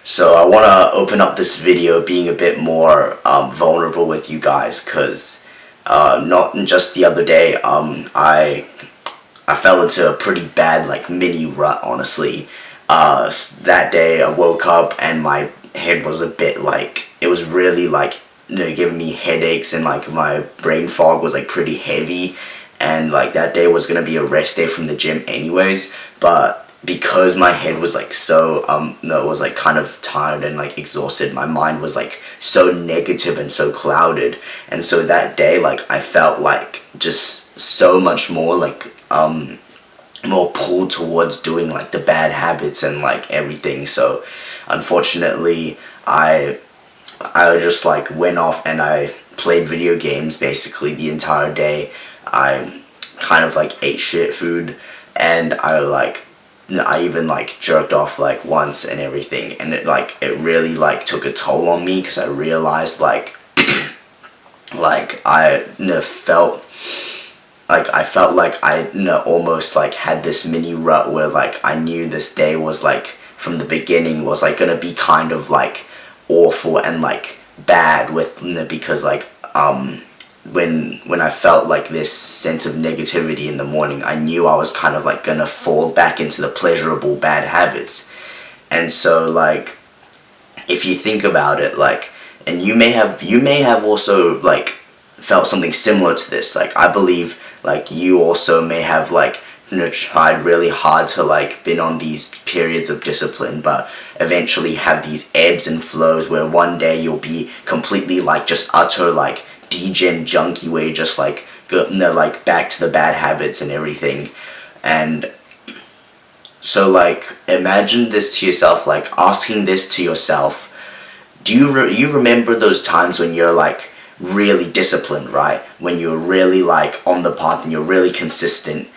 So I want to open up this video being a bit more vulnerable with you guys, because not just the other day, I fell into a pretty bad mini rut, honestly. That day I woke up and my head was a bit it was really giving me headaches, and my brain fog was pretty heavy, and that day was gonna be a rest day from the gym anyways, but because my head was kind of tired and exhausted, my mind was so negative and so clouded, and so that day I felt just so much more more pulled towards doing the bad habits and everything. So unfortunately I just went off and I played video games basically the entire day. I kind of ate shit food, and I even jerked off once and everything, and it really took a toll on me, because I realized I felt I felt I almost had this mini rut where I knew this day was from the beginning was gonna be kind of awful and bad with because when I felt this sense of negativity in the morning, I knew I was kind of gonna fall back into the pleasurable bad habits. And so if you think about it, and you may have also felt something similar to this. I believe you also may have tried really hard to been on these periods of discipline, but eventually have these ebbs and flows where one day you'll be completely just utter degen junkie, where you just go back to the bad habits and everything. And so imagine this to yourself, asking this to yourself: do you remember those times when you're really disciplined, right? When you're really on the path and you're really consistent,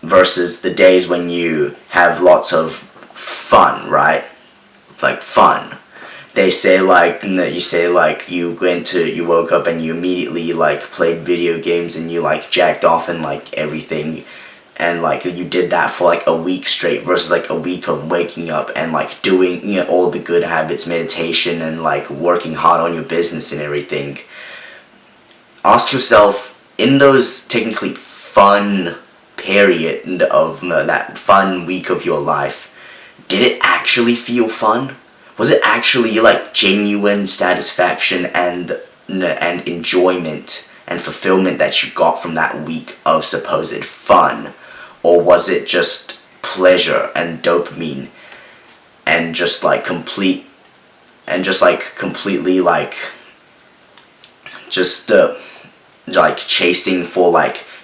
versus the days when you have lots of fun, right? Fun. They say you woke up and you immediately played video games and you jacked off and everything, and you did that for a week straight, versus a week of waking up and doing all the good habits, meditation, and working hard on your business and everything. Ask yourself, in those technically fun period of that fun week of your life, did it actually feel fun? Was it actually genuine satisfaction and enjoyment and fulfillment that you got from that week of supposed fun? Or was it just pleasure and dopamine and just completely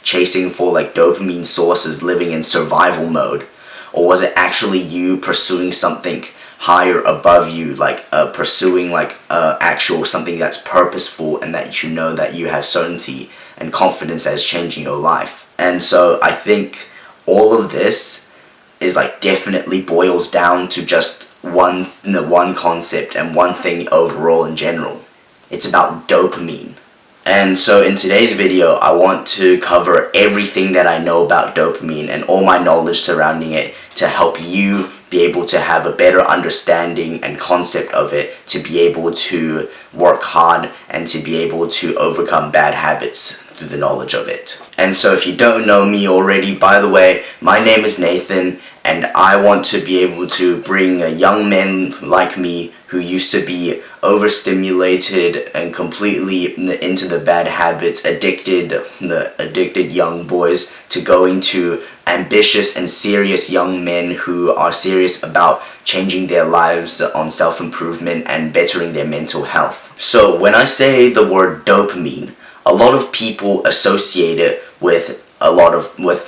chasing for dopamine sources, living in survival mode? Or was it actually you pursuing something higher above you, pursuing actual something that's purposeful, and that that you have certainty and confidence that is changing your life? And so I think all of this is definitely boils down to just one concept and one thing overall in general. It's about dopamine. And so in today's video, I want to cover everything that I know about dopamine and all my knowledge surrounding it, to help you be able to have a better understanding and concept of it, to be able to work hard and to be able to overcome bad habits through the knowledge of it. And so if you don't know me already, by the way, my name is Nathan, and I want to be able to bring young men like me, who used to be overstimulated and completely into the bad habits, addicted young boys, to going to ambitious and serious young men who are serious about changing their lives on self-improvement and bettering their mental health. So when I say the word dopamine, a lot of people associate it with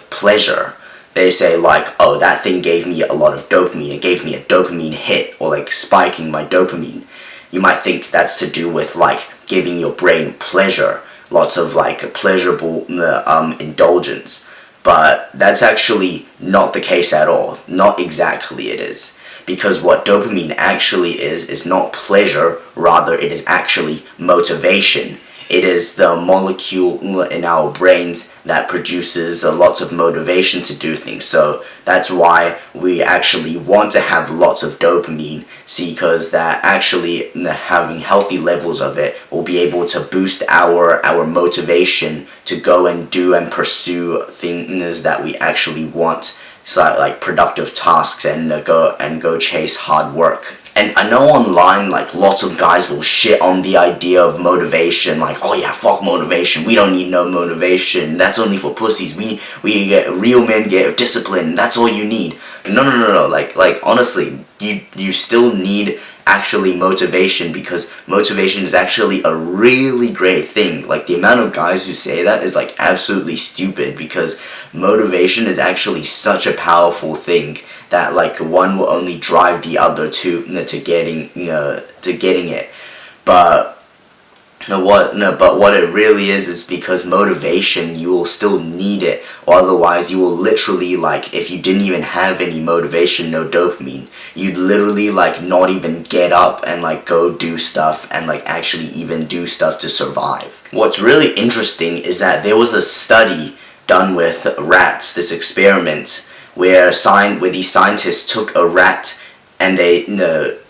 pleasure. They say oh, that thing gave me a lot of dopamine, it gave me a dopamine hit, or spiking my dopamine. You might think that's to do with giving your brain pleasure, lots of pleasurable indulgence. But that's actually not the case at all. Not exactly it is. Because what dopamine actually is not pleasure, rather it is actually motivation. It is the molecule in our brains that produces lots of motivation to do things. So that's why we actually want to have lots of dopamine. See, because that actually having healthy levels of it will be able to boost our motivation to go and do and pursue things that we actually want. So like productive tasks and go chase hard work. And I know online, like, lots of guys will shit on the idea of motivation, like, oh yeah, fuck motivation, we don't need no motivation, that's only for pussies, we get, real men get discipline, that's all you need. No, like honestly, you still need actually motivation, because motivation is actually a really great thing. Like, the amount of guys who say that is like absolutely stupid, because motivation is actually such a powerful thing that like one will only drive the other to getting it. But what it really is because motivation, you will still need it, or otherwise you will literally, like, if you didn't even have any motivation, no dopamine, you'd literally like not even get up and like go do stuff and like actually even do stuff to survive. What's really interesting is that there was a study done with rats, this experiment where these scientists took a rat and they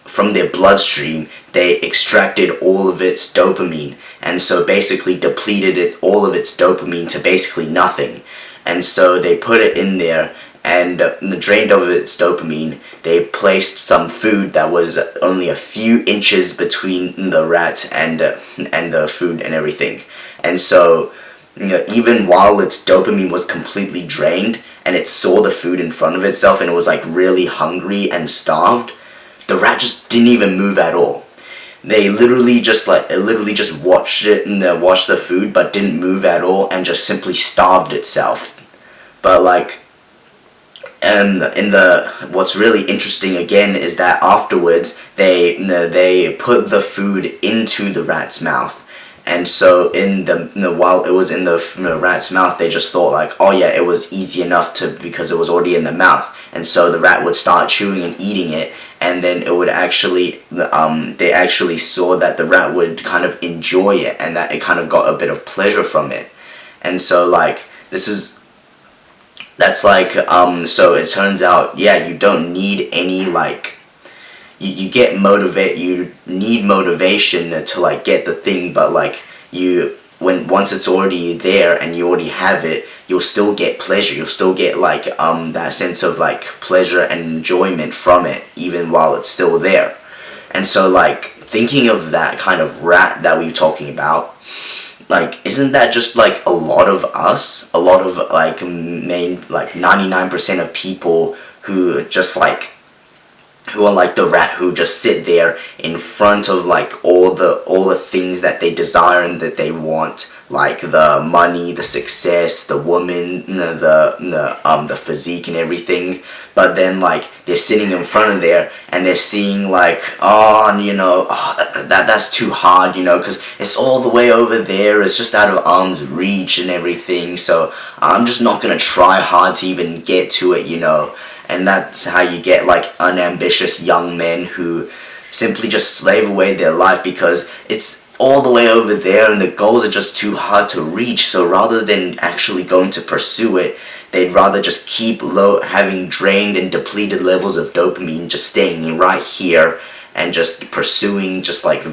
from their bloodstream they extracted all of its dopamine, and so basically depleted all of its dopamine to basically nothing. And so they put it in there and drained of its dopamine. They placed some food that was only a few inches between the rat and the food and everything. And so even while its dopamine was completely drained and it saw the food in front of itself and it was like really hungry and starved, the rat just didn't even move at all. They literally just watched it and watched the food but didn't move at all and just simply starved itself. But like, and what's really interesting again is that afterwards they put the food into the rat's mouth. And so while it was in the rat's mouth, they just thought like, oh yeah, it was easy enough because it was already in the mouth. And so the rat would start chewing and eating it, and then it would they actually saw that the rat would kind of enjoy it and that it kind of got a bit of pleasure from it. And so like so it turns out, yeah, you don't need any like, you need motivation to like get the thing, but like once it's already there and you already have it, you'll still get pleasure, you'll still get like that sense of like pleasure and enjoyment from it even while it's still there. And so like, thinking of that kind of rat that we were talking about, like, isn't that just like a lot of us, a lot of like 99% of people who are like the rat, who just sit there in front of like all the things that they desire and that they want, like the money, the success, the woman, the physique and everything. But then like they're sitting in front of there and they're seeing like, that's too hard, because it's all the way over there, it's just out of arm's reach and everything, so I'm just not gonna try hard to even get to it. And that's how you get like unambitious young men who simply just slave away their life because it's all the way over there and the goals are just too hard to reach. So rather than actually going to pursue it, they'd rather just keep having drained and depleted levels of dopamine, just staying right here and just pursuing just like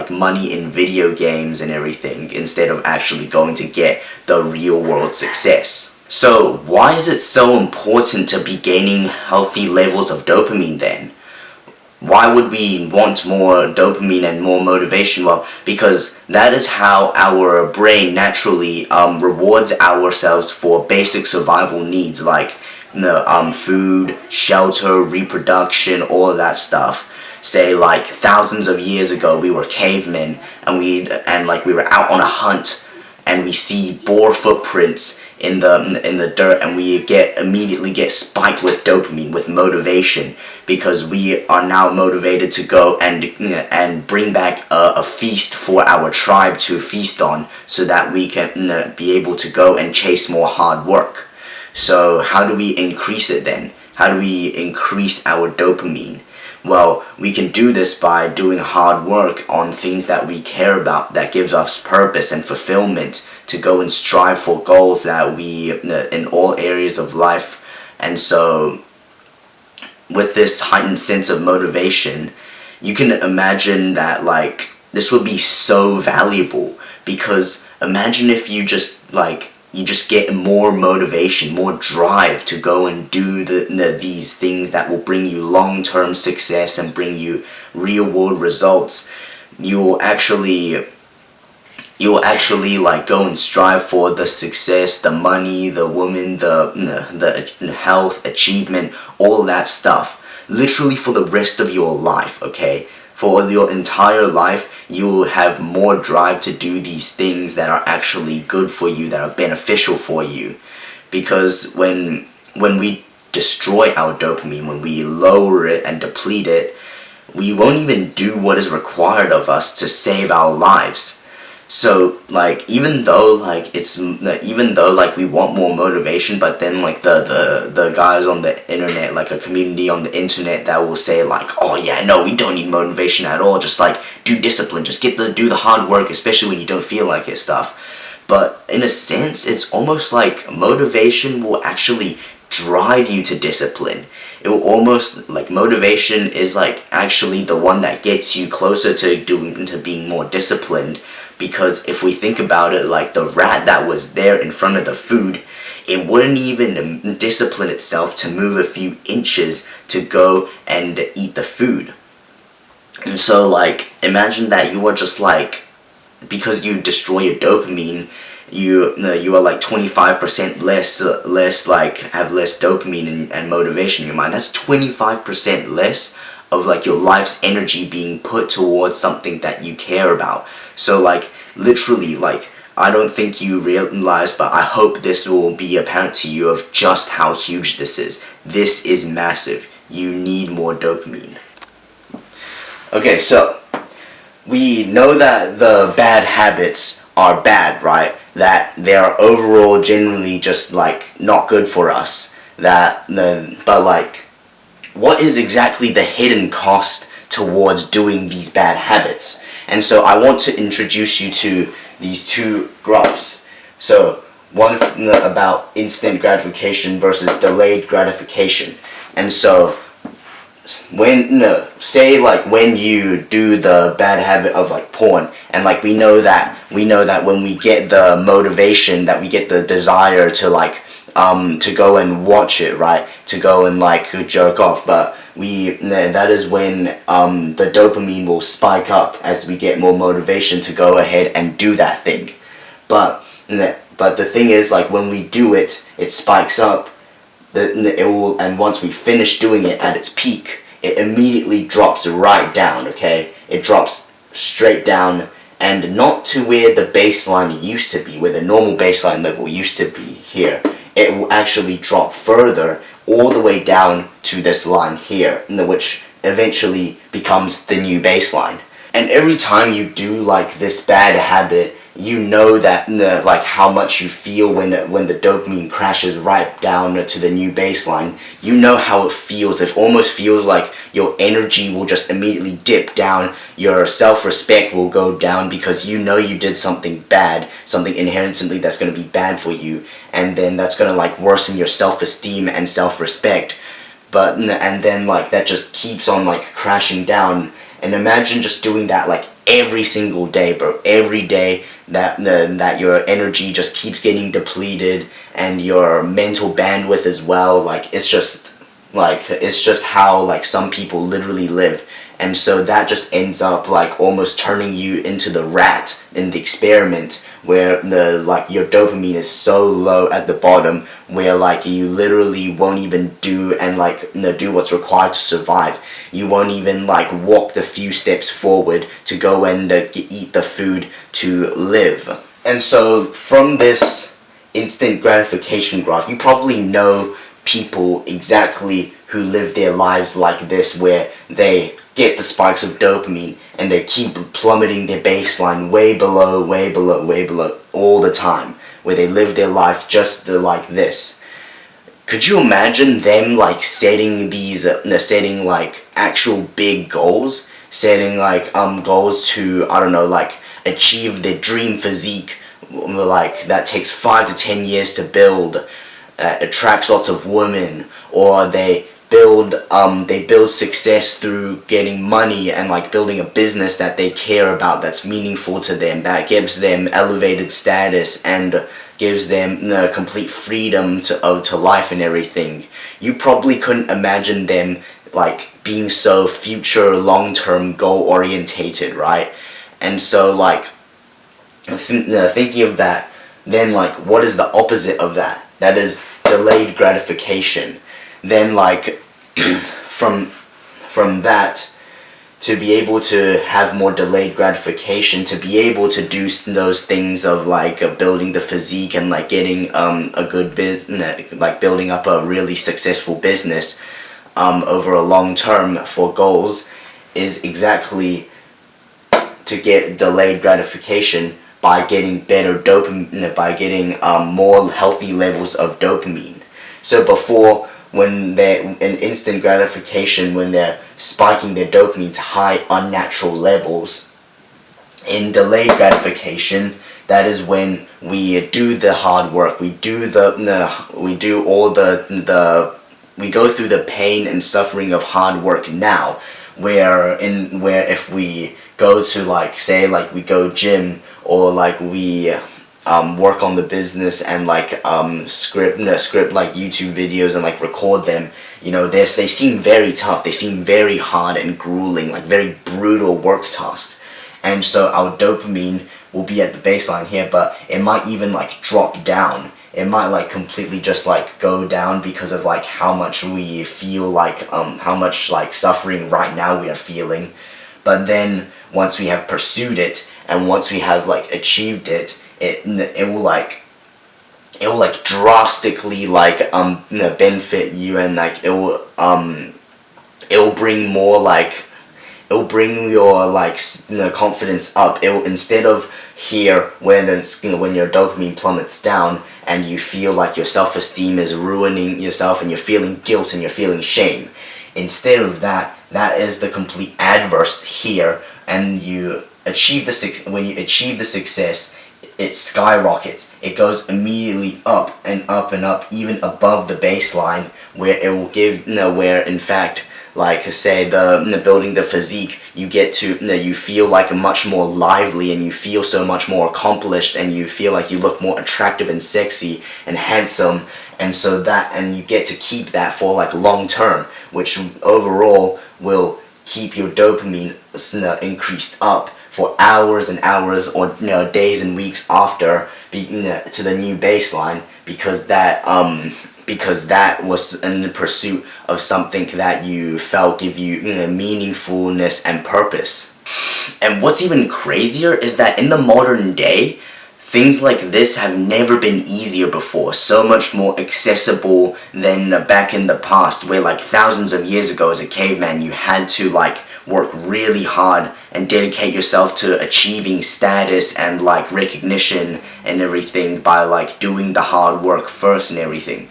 money in video games and everything, instead of actually going to get the real world success. So why is it so important to be gaining healthy levels of dopamine then? Why would we want more dopamine and more motivation? Well, because that is how our brain naturally rewards ourselves for basic survival needs like food, shelter, reproduction, all of that stuff. Say like thousands of years ago we were cavemen and we were out on a hunt and we see boar footprints in the dirt and we immediately get spiked with dopamine, with motivation, because we are now motivated to go and bring back a feast for our tribe to feast on, so that we can be able to go and chase more hard work. So how do we increase it then? How do we increase our dopamine? Well, we can do this by doing hard work on things that we care about, that gives us purpose and fulfillment to go and strive for goals that we, in all areas of life. And so, with this heightened sense of motivation, you can imagine that, like, this would be so valuable, because imagine if you just, like, you just get more motivation, more drive to go and do these things that will bring you long-term success and bring you real-world results. You'll actually like go and strive for the success, the money, the woman, the health, achievement, all that stuff. Literally for the rest of your life, okay? For your entire life, you will have more drive to do these things that are actually good for you, that are beneficial for you. Because when we destroy our dopamine, when we lower it and deplete it, we won't even do what is required of us to save our lives. So, like, even though like we want more motivation, but then like the guys on the internet, like a community on the internet that will say like, oh yeah, no, we don't need motivation at all, just like do discipline, just do the hard work, especially when you don't feel like it stuff. But in a sense, it's almost like motivation will actually drive you to discipline. It will almost, like, motivation is like actually the one that gets you closer to being more disciplined. Because if we think about it, like the rat that was there in front of the food, it wouldn't even discipline itself to move a few inches to go and eat the food. And so, like, imagine that you are just like, because you destroy your dopamine, you are like 25% less like have less dopamine and motivation in your mind. That's 25% less of like your life's energy being put towards something that you care about. So, like, literally, like, I don't think you realize, but I hope this will be apparent to you of just how huge this is. This is massive. You need more dopamine. Okay, so we know that the bad habits are bad, right? That they are overall generally just like not good for us. But like, what is exactly the hidden cost towards doing these bad habits? And so I want to introduce you to these two graphs. So one about instant gratification versus delayed gratification. And so say like when you do the bad habit of like porn, and like we know that when we get the motivation, that we get the desire to like to go and watch it, right, to go and like jerk off, but that is when the dopamine will spike up as we get more motivation to go ahead and do that thing. But the thing is, like, when we do it, it spikes up. And once we finish doing it at its peak, it immediately drops right down. Okay, it drops straight down, and not to where the baseline used to be, where the normal baseline level used to be here. It will actually drop further, all the way down to this line here, which eventually becomes the new baseline. And every time you do like this bad habit, you know that like how much you feel when the dopamine crashes right down to the new baseline. You know how it feels. It almost feels like your energy will just immediately dip down. Your self-respect will go down because you know you did something bad, something inherently that's going to be bad for you, and then that's going to like worsen your self-esteem and self-respect. And then like that just keeps on like crashing down. And imagine just doing that like every single day, bro. Every day that your energy just keeps getting depleted, and your mental bandwidth as well. Like it's just how like some people literally live. And so that just ends up like almost turning you into the rat in the experiment, where your dopamine is so low at the bottom, where like you literally won't even do what's required to survive. You won't even like walk the few steps forward to go and eat the food to live. And so from this instant gratification graph, you probably know people exactly who live their lives like this, where they get the spikes of dopamine and they keep plummeting their baseline way below all the time, where they live their life just like this. Could you imagine them like setting like actual big goals, setting like goals to, I don't know, like achieve their dream physique, like that takes 5 to 10 years to build, attracts lots of women, or they build success through getting money and like building a business that they care about, that's meaningful to them, that gives them elevated status and gives them complete freedom to life and everything. You probably couldn't imagine them like being so future long-term goal orientated, right? And so like thinking of that, then like what is the opposite of that? That is delayed gratification. Then like from that, to be able to have more delayed gratification, to be able to do those things of like building the physique and like getting a good business, like building up a really successful business over a long term for goals, is exactly to get delayed gratification by getting better dopamine, by getting more healthy levels of dopamine. So before, when they're in instant gratification, when they're spiking their dopamine to high unnatural levels, in delayed gratification, that is when we do the hard work, we do we go through the pain and suffering of hard work now, where if we go to like, say like we go gym, or like we work on the business and like script like YouTube videos and like record them, they seem very tough, they seem very hard and grueling, like very brutal work tasks. And so our dopamine will be at the baseline here, but it might even like drop down. It might like completely just like go down because of like how much we feel like how much like suffering right now we are feeling. But then once we have pursued it, and once we have like achieved it, it will like drastically like benefit you, and like it will bring more like, it'll bring your like confidence up. It will, instead of here when it's when your dopamine plummets down and you feel like your self-esteem is ruining yourself and you're feeling guilt and you're feeling shame, instead of that, that is the complete adverse here. And you achieve when you achieve the success, it skyrockets. It goes immediately up and up and up, even above the baseline, where it will give, where in fact, like say the building the physique, you get to, you feel like much more lively, and you feel so much more accomplished, and you feel like you look more attractive and sexy and handsome, and so that, and you get to keep that for like long term, which overall will keep your dopamine increased up for hours and hours, or days and weeks after to the new baseline, because that was in the pursuit of something that you felt give you meaningfulness and purpose. And what's even crazier is that in the modern day, things like this have never been easier before, so much more accessible than back in the past, where like thousands of years ago as a caveman, you had to like work really hard and dedicate yourself to achieving status and like recognition and everything by like doing the hard work first and everything.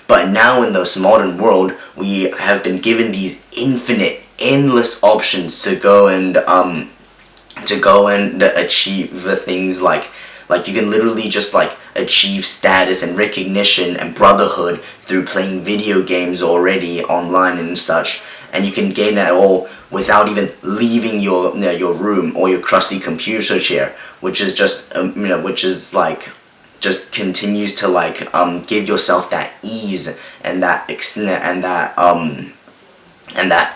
But now in this modern world, we have been given these infinite, endless options to go and achieve the things like you can literally just like achieve status and recognition and brotherhood through playing video games already online and such, and you can gain that all without even leaving your room or your crusty computer chair, which is just which is like just continues to like give yourself that ease and that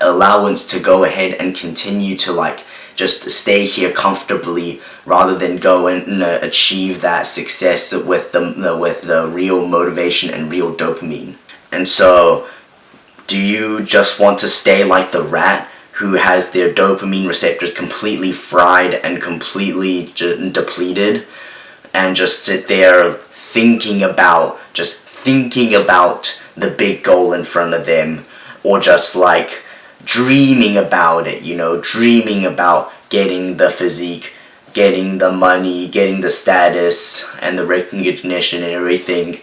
allowance to go ahead and continue to like just stay here comfortably, rather than go and achieve that success with the real motivation and real dopamine. And so, do you just want to stay like the rat who has their dopamine receptors completely fried and completely depleted, and just sit there thinking about the big goal in front of them, or just like dreaming about it, dreaming about getting the physique, getting the money, getting the status and the recognition and everything?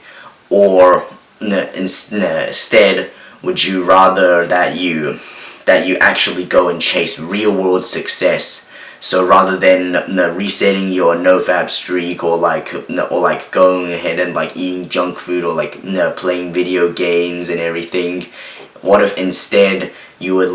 Or instead, would you rather that you actually go and chase real world success? So rather than resetting your nofap streak, or like going ahead and like eating junk food, or like playing video games and everything, what if instead you would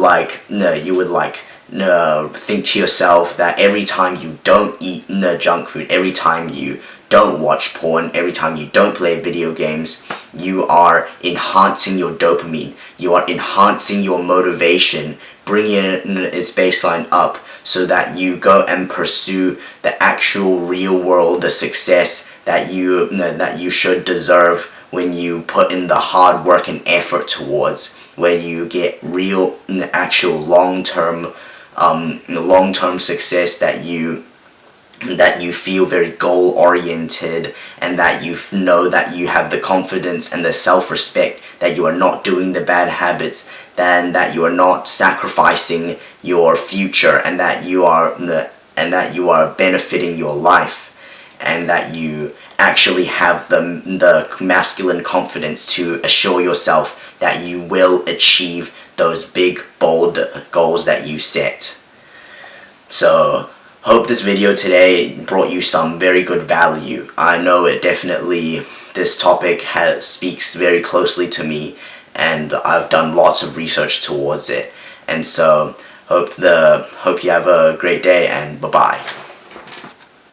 think to yourself that every time you don't eat junk food, every time you don't watch porn, every time you don't play video games, you are enhancing your dopamine, you are enhancing your motivation, bringing its baseline up, so that you go and pursue the actual real world, the success that you should deserve when you put in the hard work and effort towards, where you get real, actual long-term success, that you feel very goal oriented, and that you know that you have the confidence and the self-respect that you are not doing the bad habits, then that you are not sacrificing your future, and that you are benefiting your life, and that you actually have the masculine confidence to assure yourself that you will achieve those big, bold goals that you set. So, hope this video today brought you some very good value. I know this topic speaks very closely to me, and I've done lots of research towards it. And so, hope you have a great day, and bye-bye.